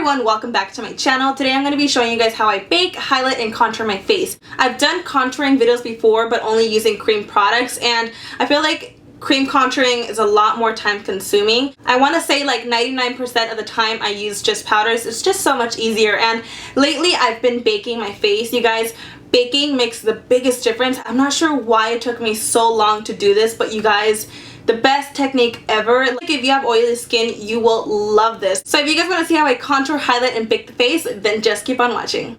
everyone, welcome back to my channel. Today I'm going to be showing you guys how I bake, highlight, and contour my face. I've done contouring videos before, but only using cream products, and I feel like cream contouring is a lot more time consuming. I want to say like 99% of the time I use just powders. It's just so much easier, and lately I've been baking my face. You guys, baking makes the biggest difference. I'm not sure why it took me so long to do this, but you guys, the best technique ever. Like, if you have oily skin, you will love this. So if you guys want to see how I contour, highlight, and bake the face, then just keep on watching.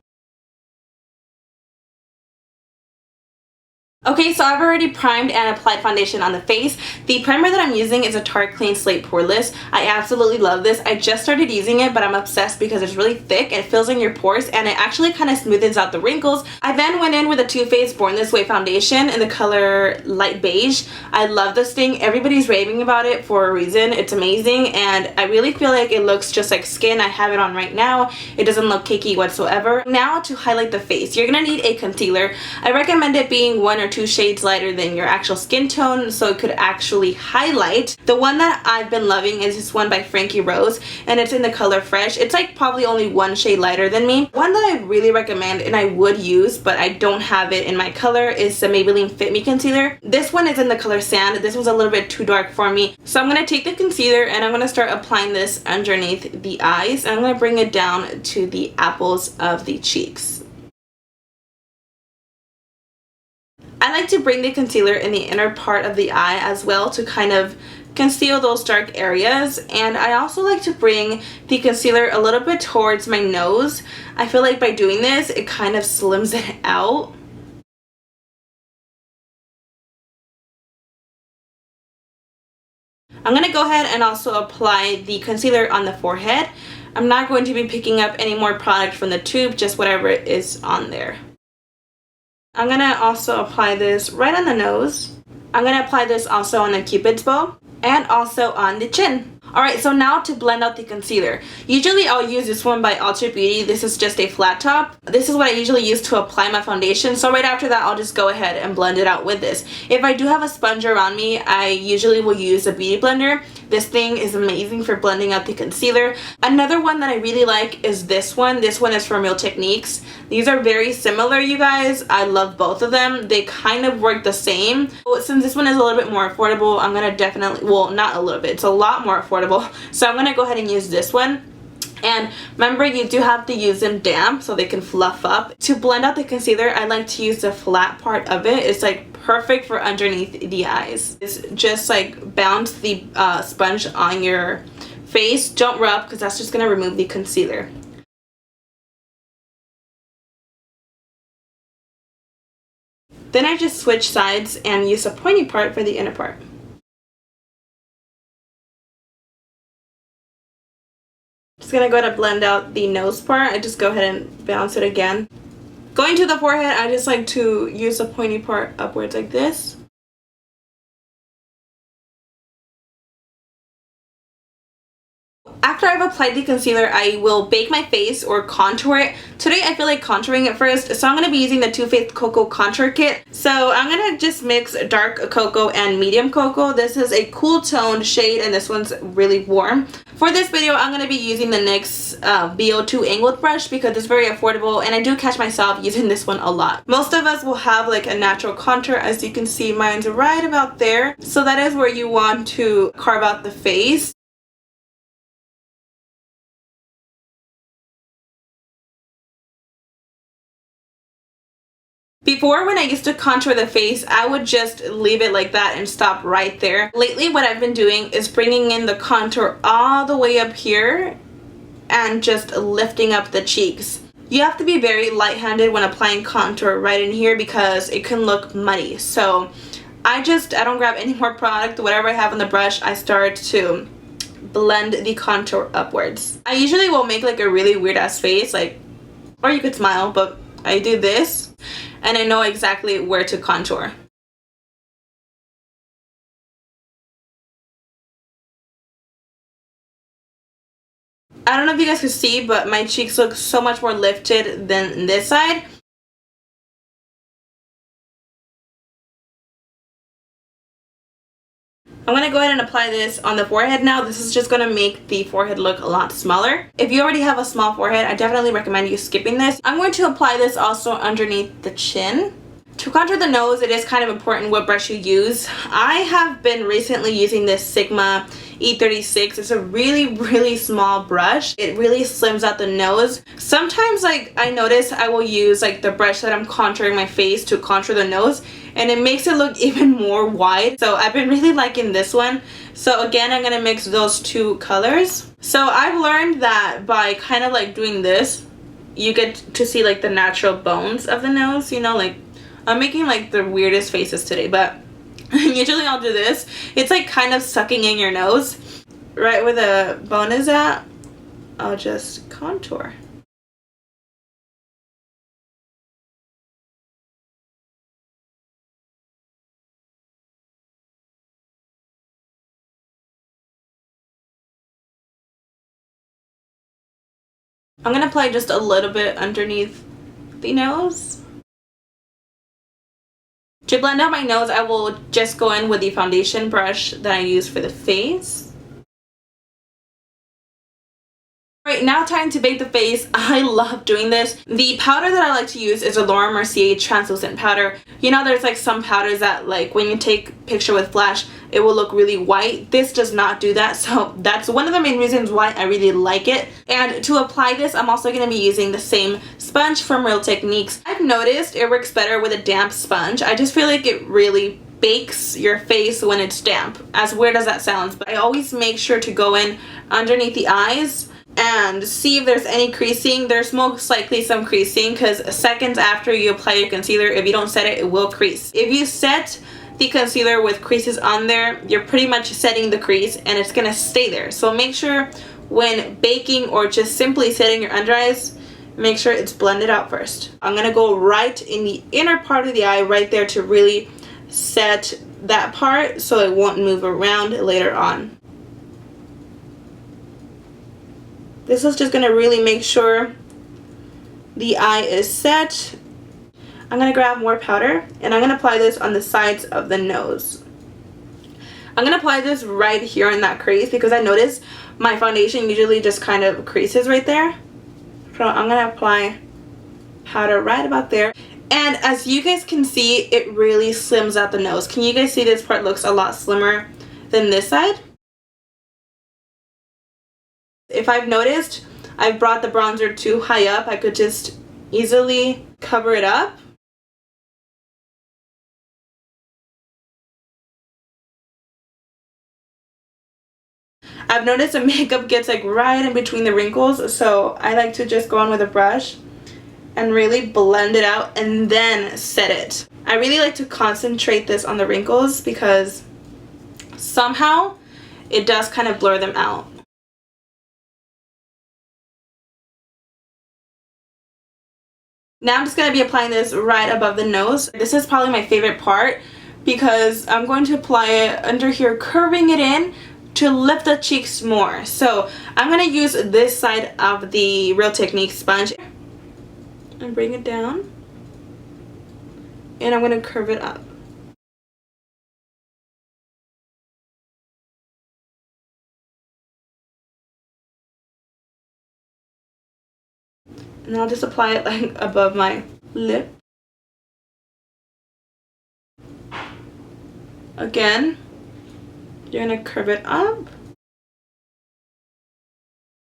Okay, so I've already primed and applied foundation on the face. The primer that I'm using is a Tarte Clean Slate Poreless. I absolutely love this. I just started using it, but I'm obsessed because it's really thick and it fills in your pores, and it actually kind of smoothens out the wrinkles. I then went in with a Too Faced Born This Way foundation in the color light beige. I love this thing. Everybody's raving about it for a reason. It's amazing, and I really feel like it looks just like skin. I have it on right now. It doesn't look cakey whatsoever. Now to highlight the face, you're gonna need a concealer. I recommend it being 1 or 2 shades lighter than your actual skin tone, so it could actually highlight. The one that I've been loving is this one by Frankie Rose, and it's in the color Fresh. It's like probably only 1 shade lighter than me. One that I really recommend and I would use, but I don't have it in my color, is the Maybelline Fit Me concealer. This one is in the color Sand. This one's a little bit too dark for me, so I'm gonna take the concealer and I'm gonna start applying this underneath the eyes, and I'm gonna bring it down to the apples of the cheeks. I like to bring the concealer in the inner part of the eye as well to kind of conceal those dark areas, and I also like to bring the concealer a little bit towards my nose. I feel like by doing this, it kind of slims it out. I'm going to go ahead and also apply the concealer on the forehead. I'm not going to be picking up any more product from the tube, just whatever is on there. I'm going to also apply this right on the nose. I'm going to apply this also on the Cupid's bow and also on the chin. Alright, so now to blend out the concealer. Usually I'll use this one by Altair Beauty. This is just a flat top. This is what I usually use to apply my foundation. So right after that, I'll just go ahead and blend it out with this. If I do have a sponge around me, I usually will use a beauty blender. This thing is amazing for blending out the concealer. Another one that I really like is this one. This one is from Real Techniques. These are very similar, you guys. I love both of them. They kind of work the same. Since this one is a little bit more affordable, I'm going to definitely, well, not a little bit, it's a lot more affordable. So I'm going to go ahead and use this one. And remember, you do have to use them damp so they can fluff up. To blend out the concealer, I like to use the flat part of it. It's like perfect for underneath the eyes. It's just like bounce the sponge on your face. Don't rub, because that's just going to remove the concealer. Then I just switch sides and use a pointy part for the inner part. Just gonna go to blend out the nose part. I just go ahead and bounce it again. Going to the forehead, I just like to use the pointy part upwards like this. After I've applied the concealer, I will bake my face or contour it. Today I feel like contouring it first, so I'm going to be using the Too Faced Cocoa Contour Kit. So I'm going to just mix dark cocoa and medium cocoa. This is a cool toned shade, and this one's really warm. For this video, I'm going to be using the NYX BO2 angled brush because it's very affordable, and I do catch myself using this one a lot. Most of us will have like a natural contour. As you can see, mine's right about there. So that is where you want to carve out the face. Before, when I used to contour the face, I would just leave it like that and stop right there. Lately, what I've been doing is bringing in the contour all the way up here and just lifting up the cheeks. You have to be very light-handed when applying contour right in here because it can look muddy. So I don't grab any more product. Whatever I have on the brush, I start to blend the contour upwards. I usually will make like a really weird-ass face, like, or you could smile, but I do this. And I know exactly where to contour. I don't know if you guys can see, but my cheeks look so much more lifted than this side. I'm going to go ahead and apply this on the forehead now. This is just going to make the forehead look a lot smaller. If you already have a small forehead, I definitely recommend you skipping this. I'm going to apply this also underneath the chin. To contour the nose, it is kind of important what brush you use. I have been recently using this Sigma E36. It's a really small brush. It really slims out the nose. Sometimes like I notice I will use like the brush that I'm contouring my face to contour the nose, and it makes it look even more wide. So I've been really liking this one. So again, I'm gonna mix those two colors. So I've learned that by kind of like doing this, you get to see like the natural bones of the nose, you know, like I'm making like the weirdest faces today, but usually I'll do this. It's like kind of sucking in your nose. Right where the bone is at, I'll just contour. I'm gonna apply just a little bit underneath the nose. To blend out my nose, I will just go in with the foundation brush that I use for the face. Right, now time to bake the face. I love doing this. The powder that I like to use is a Laura Mercier translucent powder. You know, there's like some powders that like when you take picture with flash, it will look really white. This does not do that, so that's one of the main reasons why I really like it. And to apply this, I'm also going to be using the same sponge from Real Techniques. I've noticed it works better with a damp sponge. I just feel like it really bakes your face when it's damp. As weird as that sounds, but I always make sure to go in underneath the eyes and see if there's any creasing. There's most likely some creasing because seconds after you apply your concealer, if you don't set it, it will crease. If you set the concealer with creases on there, you're pretty much setting the crease and it's gonna stay there. So make sure when baking or just simply setting your under eyes, make sure it's blended out first. I'm gonna go right in the inner part of the eye right there to really set that part so it won't move around later on. This is just going to really make sure the eye is set. I'm going to grab more powder and I'm going to apply this on the sides of the nose. I'm going to apply this right here in that crease because I notice my foundation usually just kind of creases right there. So I'm going to apply powder right about there. And as you guys can see, it really slims out the nose. Can you guys see this part looks a lot slimmer than this side? If I've noticed I've brought the bronzer too high up, I could just easily cover it up. I've noticed the makeup gets like right in between the wrinkles, so I like to just go on with a brush and really blend it out and then set it. I really like to concentrate this on the wrinkles because somehow it does kind of blur them out. Now I'm just going to be applying this right above the nose. This is probably my favorite part because I'm going to apply it under here, curving it in to lift the cheeks more. So I'm going to use this side of the Real Techniques sponge and bring it down. And I'm going to curve it up. And I'll just apply it like above my lip. Again, you're gonna curve it up.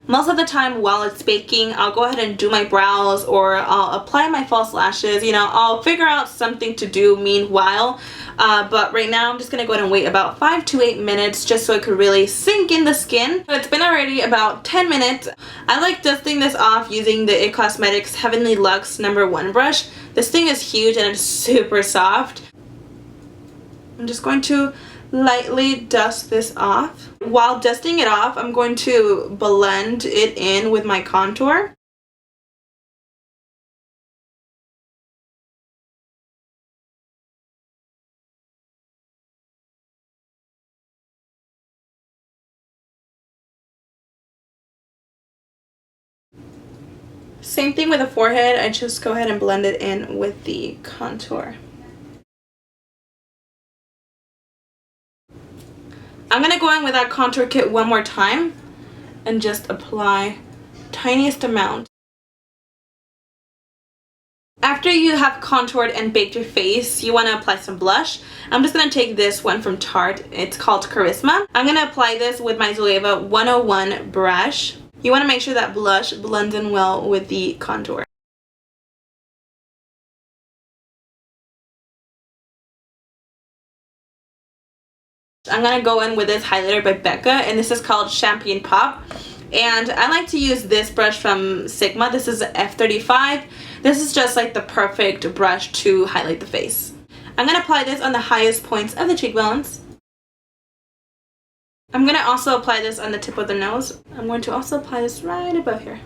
Most of the time while it's baking, I'll go ahead and do my brows or I'll apply my false lashes. You know, I'll figure out something to do meanwhile. But right now I'm just going to go ahead and wait about 5 to 8 minutes just so it could really sink in the skin. So it's been already about 10 minutes. I like dusting this off using the IT Cosmetics Heavenly Luxe #1 brush. This thing is huge and it's super soft. I'm just going to lightly dust this off. While dusting it off, I'm going to blend it in with my contour. Same thing with the forehead, I just go ahead and blend it in with the contour. I'm going to go in with that contour kit one more time and just apply tiniest amount. After you have contoured and baked your face, you want to apply some blush. I'm just going to take this one from Tarte. It's called Charisma. I'm going to apply this with my Zoeva 101 brush. You want to make sure that blush blends in well with the contour. I'm going to go in with this highlighter by Becca, and this is called Champagne Pop. And I like to use this brush from Sigma. This is F35. This is just like the perfect brush to highlight the face. I'm going to apply this on the highest points of the cheekbones. I'm going to also apply this on the tip of the nose. I'm going to also apply this right above here.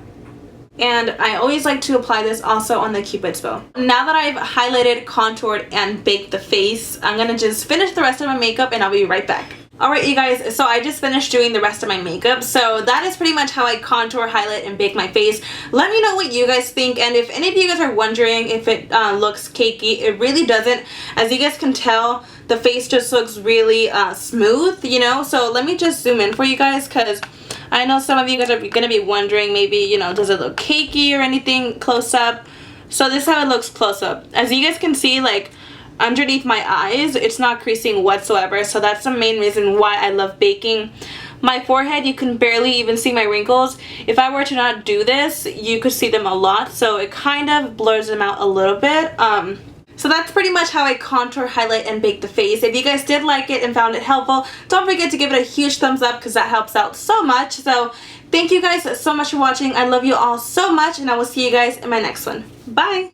And I always like to apply this also on the Cupid's bow. Now that I've highlighted, contoured, and baked the face, I'm going to just finish the rest of my makeup and I'll be right back. Alright you guys, so I just finished doing the rest of my makeup, so that is pretty much how I contour, highlight, and bake my face. Let me know what you guys think, and if any of you guys are wondering if it looks cakey, it really doesn't. As you guys can tell, the face just looks really smooth, you know, so let me just zoom in for you guys, because I know some of you guys are going to be wondering maybe, you know, does it look cakey or anything close up? So this is how it looks close up. As you guys can see, like, underneath my eyes, it's not creasing whatsoever, so that's the main reason why I love baking. My forehead, you can barely even see my wrinkles. If I were to not do this, you could see them a lot, so it kind of blurs them out a little bit. So that's pretty much how I contour, highlight, and bake the face. If you guys did like it and found it helpful, don't forget to give it a huge thumbs up because that helps out so much. So thank you guys so much for watching. I love you all so much, and I will see you guys in my next one. Bye!